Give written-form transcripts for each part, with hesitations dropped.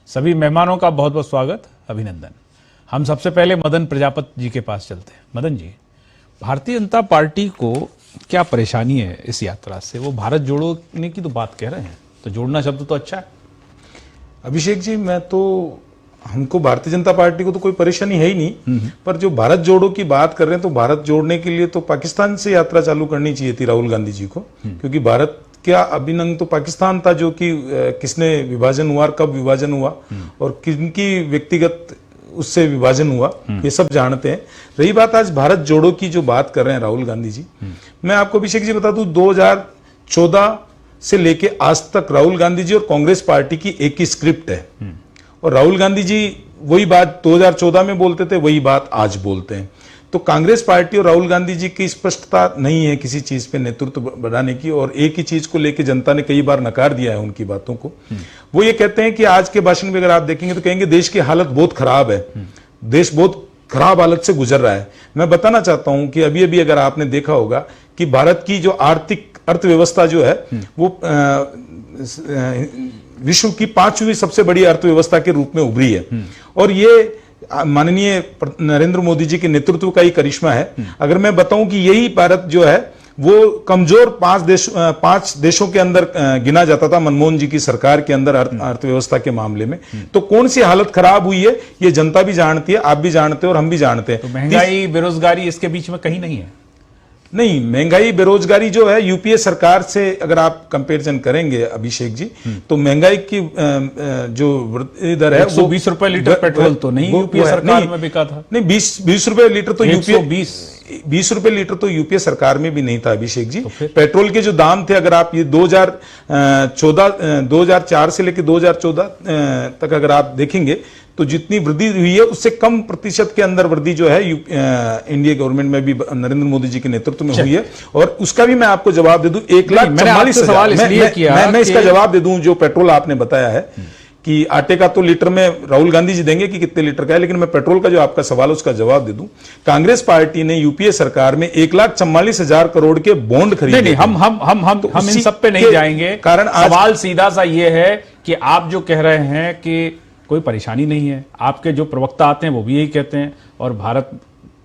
सभी मेहमानों का बहुत बहुत स्वागत, अभिनंदन। हम सबसे पहले मदन प्रजापति जी के पास चलते हैं। मदन जी, भारतीय जनता पार्टी को क्या परेशानी है इस यात्रा से? वो भारत जोड़ने की तो बात कह रहे हैं, तो जोड़ना शब्द तो अच्छा है। अभिषेक जी, हमको भारतीय जनता पार्टी को तो कोई परेशानी है ही नहीं, पर जो भारत जोड़ो की बात कर रहे हैं तो भारत जोड़ने के लिए तो पाकिस्तान से यात्रा चालू करनी चाहिए थी राहुल गांधी जी को, क्योंकि भारत क्या अभिन्न तो पाकिस्तान था जो कि किसने विभाजन हुआ, कब विभाजन हुआ और किनकी व्यक्तिगत उससे विभाजन हुआ, ये सब जानते हैं। रही बात आज भारत जोड़ो की जो बात कर रहे हैं राहुल गांधी जी, मैं आपको अभिषेक जी बता दूं 2014 से लेके आज तक राहुल गांधी जी और कांग्रेस पार्टी की एक ही स्क्रिप्ट है और राहुल गांधी जी वही बात 2014 में बोलते थे, वही बात आज बोलते हैं। तो कांग्रेस पार्टी और राहुल गांधी जी की स्पष्टता नहीं है किसी चीज पे नेतृत्व बढ़ाने की, और एक ही चीज को लेकर जनता ने कई बार नकार दिया है उनकी बातों को। वो ये कहते हैं कि आज के भाषण में अगर आप देखेंगे तो कहेंगे देश की हालत बहुत खराब है, देश बहुत खराब हालत से गुजर रहा है। मैं बताना चाहता हूं कि अभी अभी अगर आपने देखा होगा कि भारत की जो आर्थिक अर्थव्यवस्था जो है वो विश्व की 5वीं सबसे बड़ी अर्थव्यवस्था के रूप में उभरी है, और ये माननीय नरेंद्र मोदी जी के नेतृत्व का ही करिश्मा है। अगर मैं बताऊं कि यही भारत जो है वो कमजोर 5 देशों के अंदर गिना जाता था मनमोहन जी की सरकार के अंदर अर्थव्यवस्था के मामले में, तो कौन सी हालत खराब हुई है ये जनता भी जानती है, आप भी जानते हैं और हम भी जानते हैं। तो महंगाई, बेरोजगारी इसके बीच में कहीं नहीं है? नहीं, महंगाई बेरोजगारी जो है यूपीए सरकार से अगर आप कंपैरिजन करेंगे अभिषेक जी, तो महंगाई की जो वृद्धि दर है 120 रुपए लीटर पेट्रोल तो नहीं यूपीए सरकार में बिका था। नहीं, 20 रुपए लीटर तो यूपीए 20 रुपए लीटर तो यूपीए सरकार में भी नहीं था अभिषेक जी। तो पेट्रोल के जो दाम थे, अगर आप ये 2004 से लेकर 2014 तक अगर आप देखेंगे तो जितनी वृद्धि हुई है उससे कम प्रतिशत के अंदर वृद्धि जो है इंडिया गवर्नमेंट में भी नरेंद्र मोदी जी के नेतृत्व में हुई है। और उसका भी मैं आपको जवाब दे दूं, 1,44,000 मैं इसका जवाब दे दूं जो पेट्रोल आपने बताया है कि आटे का तो लीटर में राहुल गांधी जी देंगे कि कितने लीटर का है, लेकिन मैं पेट्रोल का जो आपका सवाल है उसका जवाब दे दूं। कांग्रेस पार्टी ने यूपीए सरकार में 1,44,000 करोड़ के बॉन्ड खरीदे। नहीं, हम इन सब पे नहीं जाएंगे। कारण सवाल सीधा सा ये है कि आप जो कह रहे हैं कि कोई परेशानी नहीं है, आपके जो प्रवक्ता आते हैं वो भी यही कहते हैं और भारत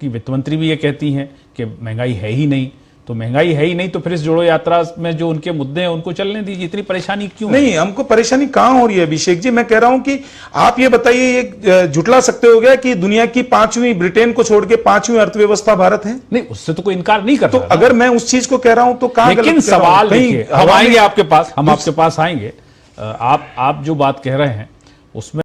की वित्त मंत्री भी ये कहती हैं कि महंगाई है ही नहीं। तो महंगाई है ही नहीं तो फिर इस जोड़ो यात्रा में जो उनके मुद्दे हैं उनको चलने दीजिए, इतनी परेशानी क्यों? नहीं, हमको परेशानी कहां हो रही है अभिषेक जी? मैं कह रहा हूं कि आप ये बताइए, ये झुटला सकते हो गया कि दुनिया की 5वीं, ब्रिटेन को छोड़ के 5वीं अर्थव्यवस्था भारत है? नहीं, उससे तो कोई इनकार नहीं करता। तो अगर मैं उस चीज को कह रहा हूं तो कहां? लेकिन सवाल देखिए, हम आएंगे आपके पास, हम आपके पास आएंगे। आप जो बात कह रहे हैं उसमें